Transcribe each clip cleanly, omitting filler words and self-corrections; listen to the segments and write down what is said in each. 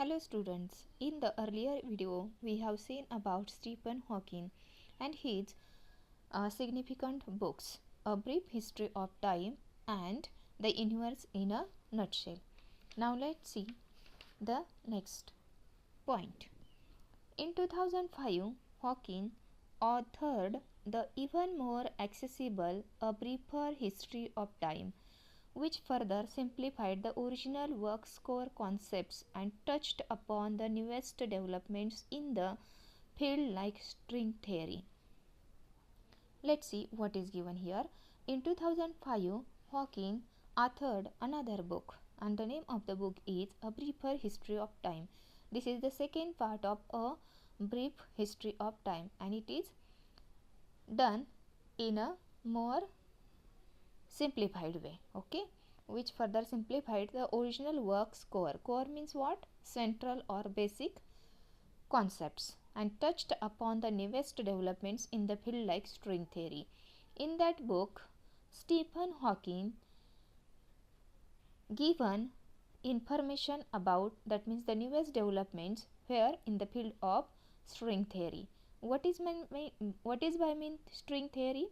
Hello students, in the earlier video we have seen about Stephen Hawking and his significant books, A Brief History of Time and The Universe in a Nutshell. Now let's see the next point. In 2005, Hawking authored the even more accessible A Briefer History of Time, which further simplified the original work's core concepts and touched upon the newest developments in the field like string theory. Let's see what is given here. In 2005, Hawking authored another book, and the name of the book is A Briefer History of Time. This is the second part of A Brief History of Time, and it is done in a more simplified way, okay, which further simplified the original work's core means what? Central or basic concepts, and touched upon the newest developments in the field like string theory. In that book, Stephen Hawking given information about, that means the newest developments where in the field of string theory. What is by mean string theory?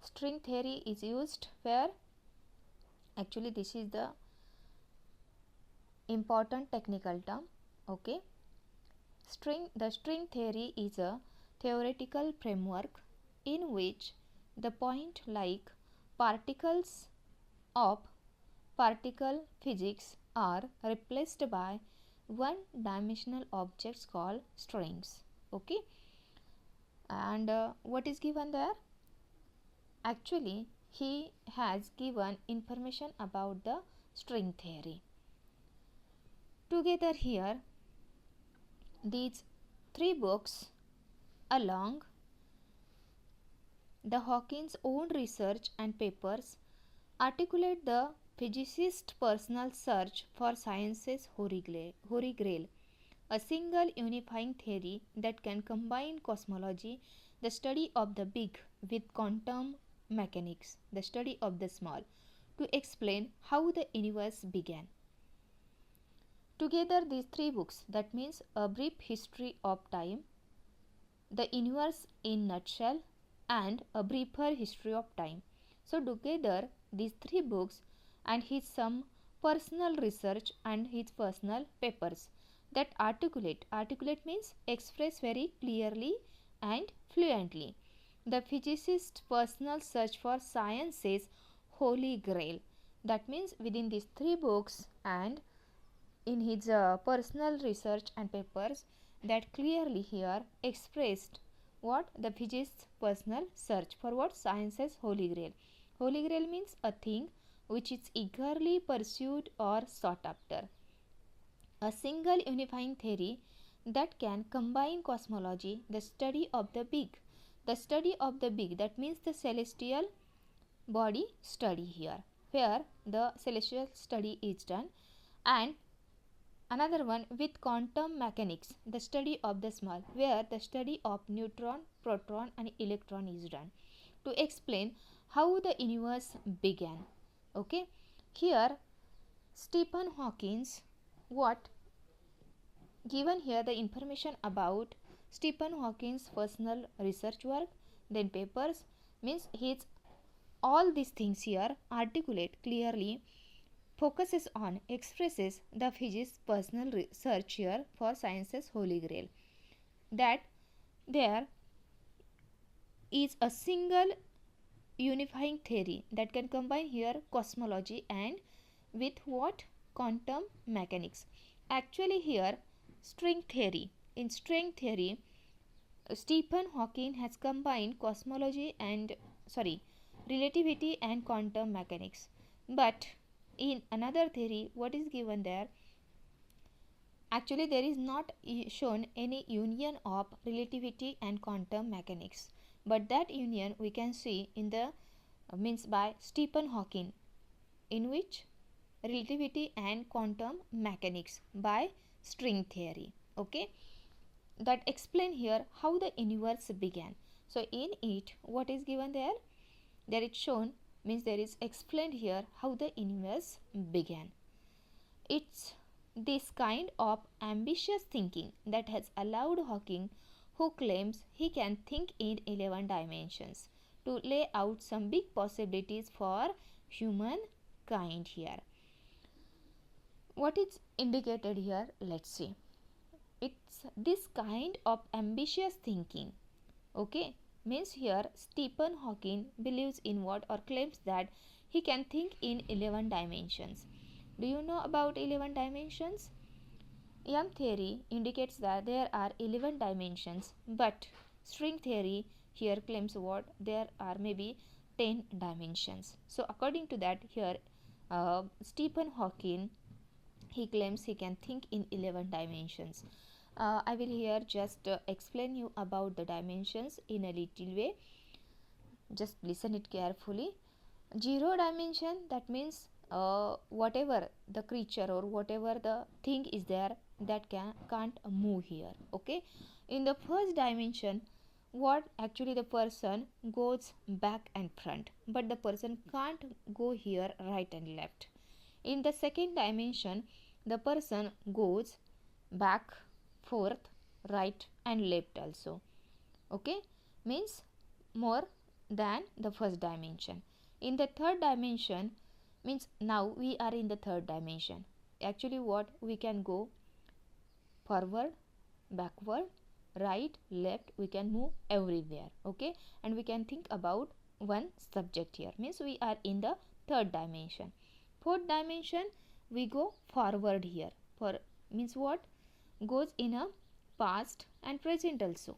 String theory is used where actually this is the important technical term, okay. The string theory is a theoretical framework in which the point like particles of particle physics are replaced by one dimensional objects called strings, okay. And what is given there? Actually he has given information about the string theory. Together here these three books along the Hawking's own research and papers articulate the physicist's personal search for science's holy grail, a single unifying theory that can combine cosmology, the study of the big, with quantum mechanics, the study of the small, to explain how the universe began. Together these three books, that means A Brief History of Time, The Universe in Nutshell, and A Briefer History of Time. So together these three books and his some personal research and his personal papers that articulate means express very clearly and fluently the physicist's personal search for science's holy grail. That means within these three books and in his personal research and papers that clearly here expressed what? The physicist's personal search for what? Science's holy grail. Holy grail means a thing which is eagerly pursued or sought after. A single unifying theory that can combine cosmology, the study of the big. The study of the big, that means the celestial body study here, where the celestial study is done, and another one with quantum mechanics, the study of the small, where the study of neutron, proton and electron is done, to explain how the universe began, okay. Here Stephen Hawking's what given here the information about Stephen Hawking's personal research work, then papers, means his all these things here articulate clearly, focuses on, expresses the physicist's personal research here for science's holy grail, that there is a single unifying theory that can combine here cosmology and with what? Quantum mechanics. Actually here string theory, in string theory Stephen Hawking has combined cosmology and relativity and quantum mechanics, but in another theory what is given there? Actually there is not shown any union of relativity and quantum mechanics, but that union we can see in the means by Stephen Hawking, in which relativity and quantum mechanics by string theory, okay, that explain here how the universe began. So in it what is given there? There is shown, means there is explained here how the universe began. Its this kind of ambitious thinking that has allowed Hawking, who claims he can think in 11 dimensions, to lay out some big possibilities for humankind here. What is indicated here? Let's see. It's this kind of ambitious thinking. Okay, means here Stephen Hawking believes in what, or claims that he can think in 11 dimensions. Do you know about 11 dimensions? Young theory indicates that there are 11 dimensions, but string theory here claims what? There are maybe 10 dimensions. So according to that, here Stephen Hawking, he claims he can think in 11 dimensions. I will here just explain you about the dimensions in a little way. Just listen it carefully. 0 dimension, that means whatever the creature or whatever the thing is there, that can't move here. Okay, in the first dimension, what actually the person goes back and front, but the person can't go here right and left. In the second dimension, the person goes back, forth, right and left also. Okay, means more than the first dimension. In the third dimension, means now we are in the third dimension. Actually what, we can go forward, backward, right, left, we can move everywhere. Okay, and we can think about one subject here, means we are in the third dimension. Fourth dimension, we go forward here. For means what, goes in a past and present also.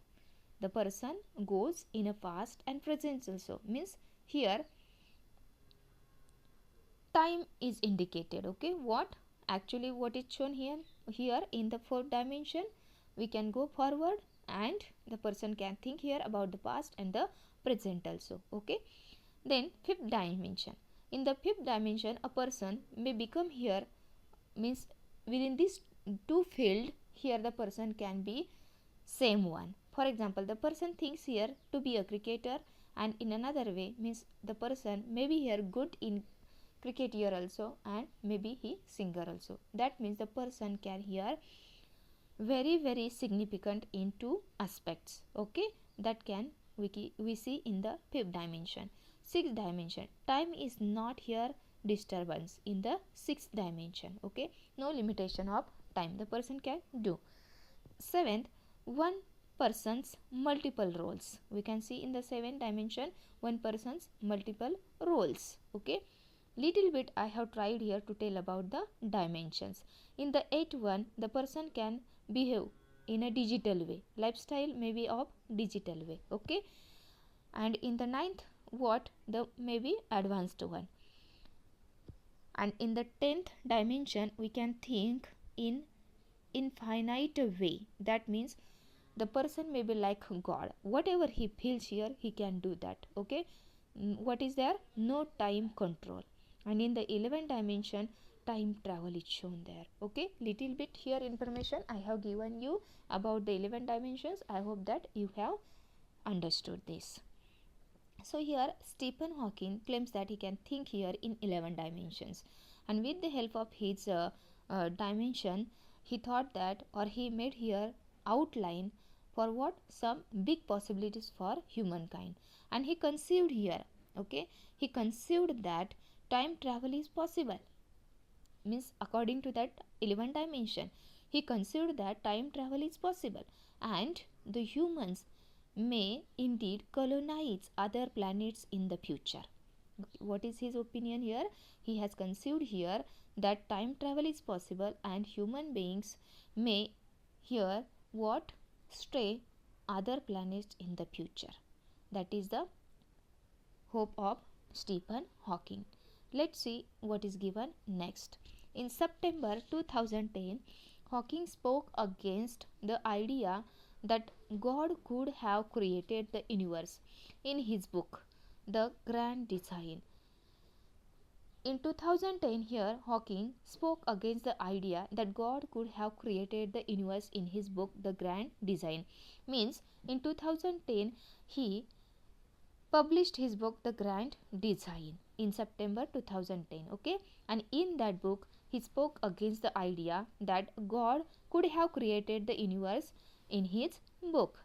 The person goes in a past and present also, means here time is indicated. Okay, what actually what is shown here? Here in the fourth dimension, we can go forward and the person can think here about the past and the present also. Okay, then fifth dimension. In the fifth dimension, a person may become here, means within this two field, here the person can be same one. For example, the person thinks here to be a cricketer, and in another way, means the person may be here good in cricketer also, and maybe he singer also. That means the person can here very significant in two aspects. Okay, that can we see in the fifth dimension. Sixth dimension, time is not here disturbance in the sixth dimension. Okay, no limitation of time, the person can do. Seventh, one person's multiple roles. We can see in the seventh dimension one person's multiple roles. Okay, little bit I have tried here to tell about the dimensions. In the eighth one, the person can behave in a digital way, lifestyle maybe of digital way. Okay, and in the ninth, what, the maybe advanced one. And in the 10th dimension, we can think in infinite way. That means the person may be like God, whatever he feels here he can do that. Okay, what is there? No time control. And in the 11th dimension, time travel is shown there. Okay, little bit here information I have given you about the 11 dimensions. I hope that you have understood this. So here Stephen Hawking claims that he can think here in 11 dimensions, and with the help of his dimension, he thought that, or he made here outline for what, some big possibilities for humankind. And he conceived here, okay, he conceived that time travel is possible, means according to that 11 dimension, he conceived that time travel is possible, and the humans may indeed colonize other planets in the future. What is his opinion here? He has conceived here that time travel is possible and human beings may here what, stray other planets in the future. That is the hope of Stephen Hawking. Let's see what is given next. In September 2010, Hawking spoke against the idea that God could have created the universe in his book, The Grand Design. In 2010, here Hawking spoke against the idea that God could have created the universe in his book, The Grand Design. Means in 2010, he published his book The Grand Design in September 2010. Okay, and in that book he spoke against the idea that God could have created the universe in his book.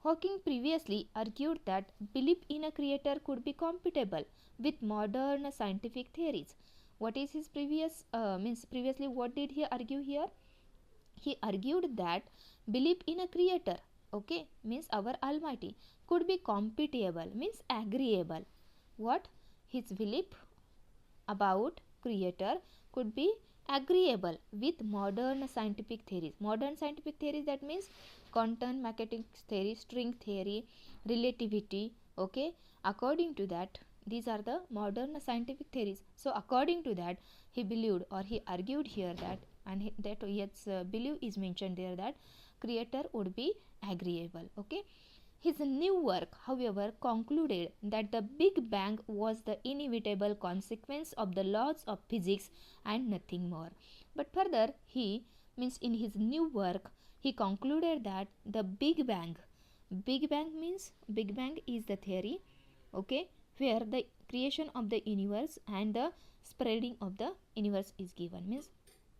Hawking previously argued that belief in a creator could be compatible with modern scientific theories. What is his previously what did he argue here? He argued that belief in a creator, okay, means our Almighty, could be compatible, means agreeable. What? His belief about creator could be agreeable with modern scientific theories. Modern scientific theories, that means quantum mechanics theory, string theory, relativity, okay. According to that, these are the modern scientific theories. So according to that, he believed, or he argued here that, and that yes, belief is mentioned there, that creator would be agreeable, okay. His new work, however, concluded that the Big Bang was the inevitable consequence of the laws of physics and nothing more. But further, in his new work, he concluded that the Big Bang means, Big Bang is the theory, okay, where the creation of the universe and the spreading of the universe is given, means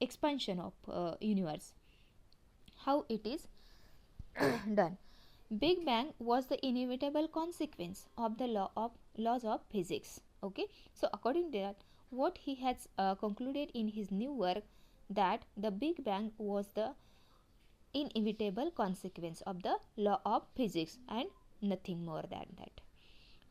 expansion of universe, how it is done. Big Bang was the inevitable consequence of the laws of physics. Okay, so according to that, what he has concluded in his new work, that the Big Bang was the inevitable consequence of the law of physics and nothing more than that.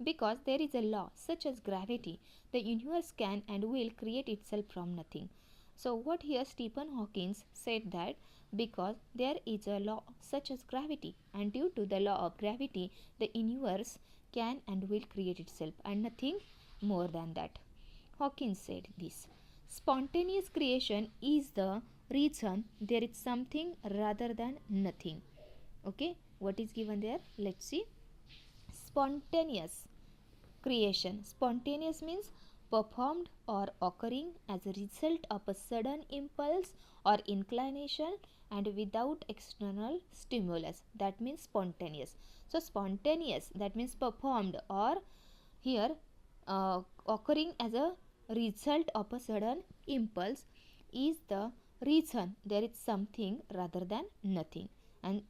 Because there is a law such as gravity, the universe can and will create itself from nothing. So what here Stephen Hawking said that because there is a law such as gravity, and due to the law of gravity, the universe can and will create itself and nothing more than that. Hawking said this: spontaneous creation is the reason there is something rather than nothing. Okay, what is given there? Let's see. Spontaneous creation. Spontaneous means performed or occurring as a result of a sudden impulse or inclination and without external stimulus. That means spontaneous. So spontaneous, that means performed or here occurring as a result of a sudden impulse, is the reason there is something rather than nothing. And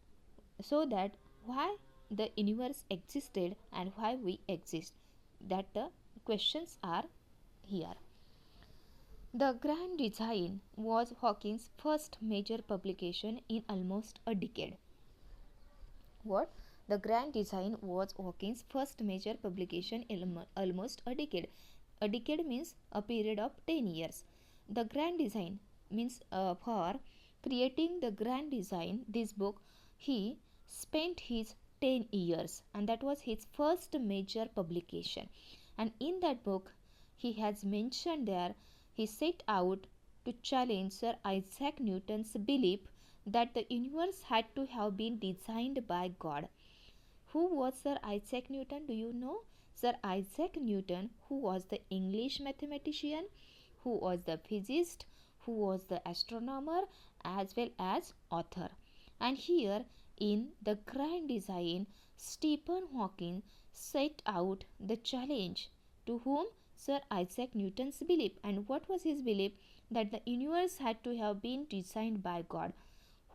so that why the universe existed and why we exist, that the questions are here. The Grand Design was Hawking's first major publication in almost a decade. What? The Grand Design was Hawking's first major publication in almost a decade. A decade means a period of 10 years. The Grand Design means for creating the Grand Design, this book, he spent his 10 years, and that was his first major publication. And in that book, he has mentioned there, he set out to challenge Sir Isaac Newton's belief that the universe had to have been designed by God. Who was Sir Isaac Newton? Do you know? Sir Isaac Newton, who was the English mathematician, who was the physicist, who was the astronomer, as well as author. And here in the Grand Design, Stephen Hawking set out the challenge to whom? Sir Isaac Newton's belief. And what was his belief? That the universe had to have been designed by God.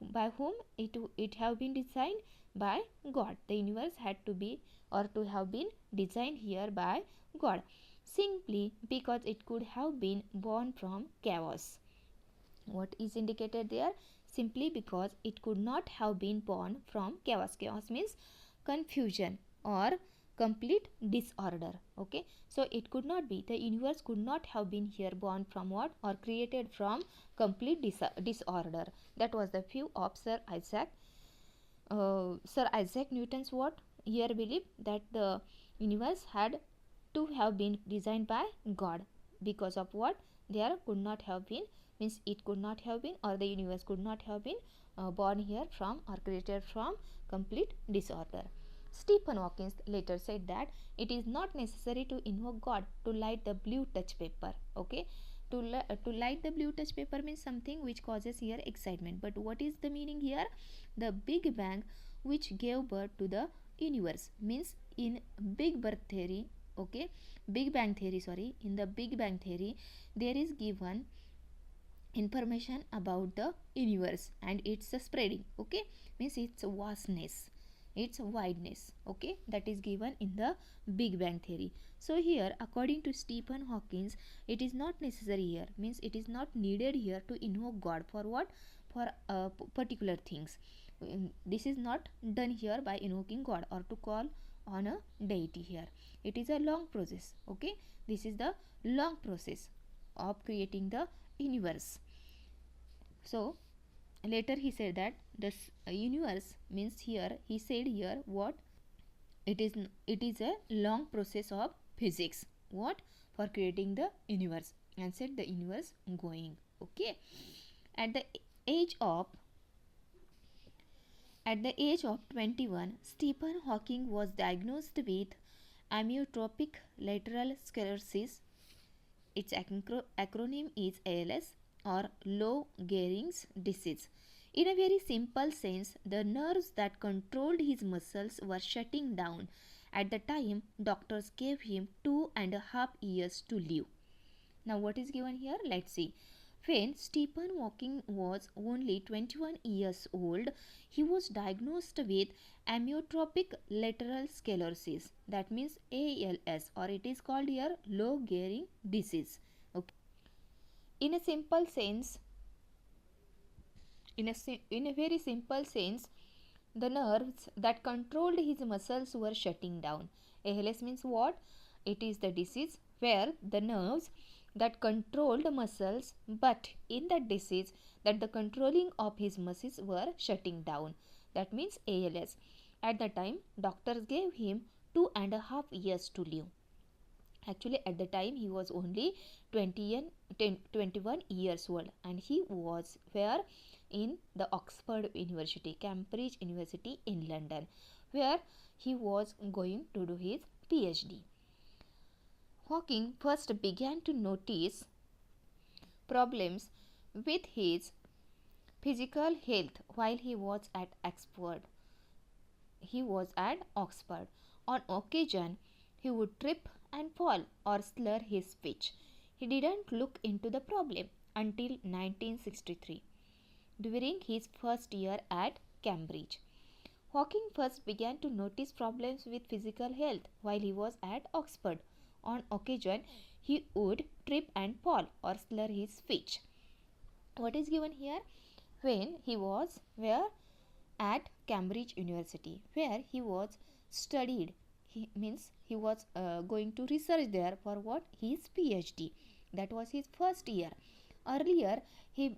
By whom? It have been designed by God. The universe had to be or to have been designed here by God, simply because it could have been born from chaos. What is indicated there? Simply because it could not have been born from chaos. Chaos means confusion or complete disorder. Okay, so it could not be, the universe could not have been here born from what, or created from complete disorder. That was the view of Sir Isaac Newton's what here belief, that the universe had to have been designed by God. Because of what? There could not have been, means it could not have been, or the universe could not have been born here from or created from complete disorder. Stephen Hawking later said that it is not necessary to invoke God to light the blue touch paper. Okay, to light the blue touch paper means something which causes here excitement. But what is the meaning here? The Big Bang, which gave birth to the universe, means in Big Birth theory, okay, Big Bang theory, sorry, in the Big Bang theory, there is given information about the universe and its spreading. Okay, means its vastness, its wideness. Okay, that is given in the Big Bang theory. So here, according to Stephen Hawking, it is not necessary here, means it is not needed here to invoke God for what, for particular things. This is not done here by invoking God or to call on a deity here. It is a long process. Okay, this is the long process of creating the universe. So later he said that the universe means, here he said here what, it is a long process of physics, what, for creating the universe, and said the universe going. Okay, at the age of at the age of 21, Stephen Hawking was diagnosed with amyotrophic lateral sclerosis. Its acronym is ALS, or Lou Gehrig's disease. In a very simple sense, the nerves that controlled his muscles were shutting down. At the time, doctors gave him 2.5 years to live. Now, what is given here? Let's see. When Stephen Hawking was only 21 years old, he was diagnosed with amyotrophic lateral sclerosis. That means ALS, or it is called here Lou Gehrig disease. Okay. In a simple sense, in a very simple sense, the nerves that controlled his muscles were shutting down. ALS means what? It is the disease where the nerves that controlled muscles, but in that disease that the controlling of his muscles were shutting down. That means ALS. At the time, doctors gave him 2.5 years to live. Actually, at the time he was only 21 years old, and he was where, in the Oxford University, Cambridge University in London, where he was going to do his PhD. Hawking first began to notice problems with his physical health while he was at Oxford. On occasion, he would trip and fall or slur his speech. He didn't look into the problem until 1963, during his first year at Cambridge. Hawking first began to notice problems with physical health while he was at Oxford. On occasion, he would trip and fall or slur his speech. What is given here? When he was where? At Cambridge University, where he was studied. He was going to research there for what? His PhD. That was his first year. Earlier, he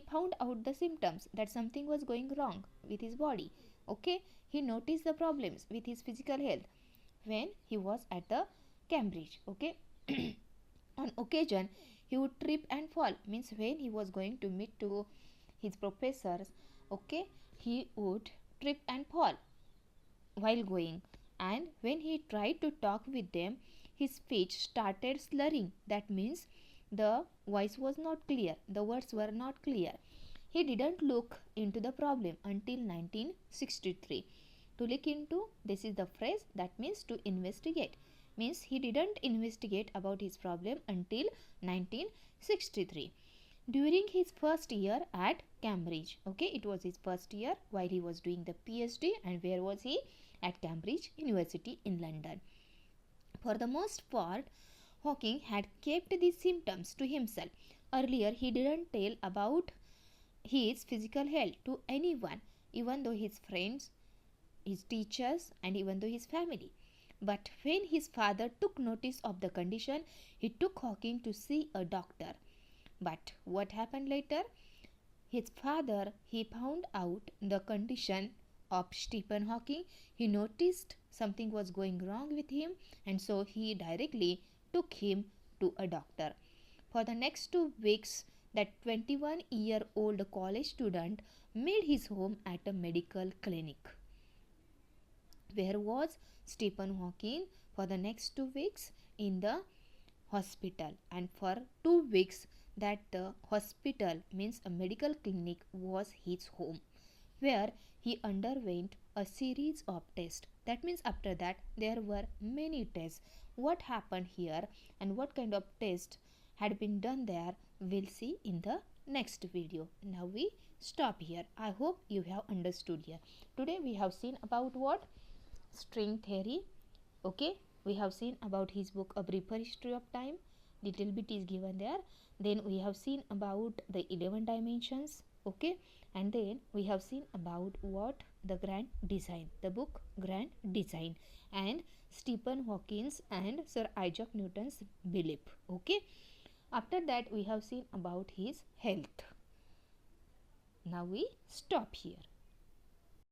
found out the symptoms that something was going wrong with his body. Okay, he noticed the problems with his physical health when he was at the Cambridge. Okay. On occasion, he would trip and fall, means when he was going to meet to his professors. Okay, he would trip and fall while going, and when he tried to talk with them, his speech started slurring. That means the voice was not clear, the words were not clear. He didn't look into the problem until 1963. To look into, this is the phrase that means to investigate, means he didn't investigate about his problem until 1963, during his first year at Cambridge. Okay, it was his first year while he was doing the PhD. And where was he? At Cambridge University in London. For the most part, Hawking had kept these symptoms to himself. Earlier, he didn't tell about his physical health to anyone, even though his friends, his teachers, and even though his family. But when his father took notice of the condition, he took Hawking to see a doctor. But what happened later? His father, he found out the condition of Stephen Hawking. He noticed something was going wrong with him, and so he directly took him to a doctor. For the next 2 weeks, that 21-year-old college student made his home at a medical clinic. Where was Stephen Hawking for the next 2 weeks? In the hospital. And for 2 weeks, that the hospital, means a medical clinic, was his home, where he underwent a series of tests. That means after that there were many tests. What happened here and what kind of tests had been done there, we'll see in the next video. Now we stop here. I hope you have understood here. Today we have seen about what? String theory. Okay, we have seen about his book A Briefer History of Time. Little bit is given there. Then we have seen about the 11 dimensions. Okay, and then we have seen about what? The Grand Design, the book Grand Design, and Stephen Hawking's and Sir Isaac Newton's belief. Okay, after that we have seen about his health. Now we stop here.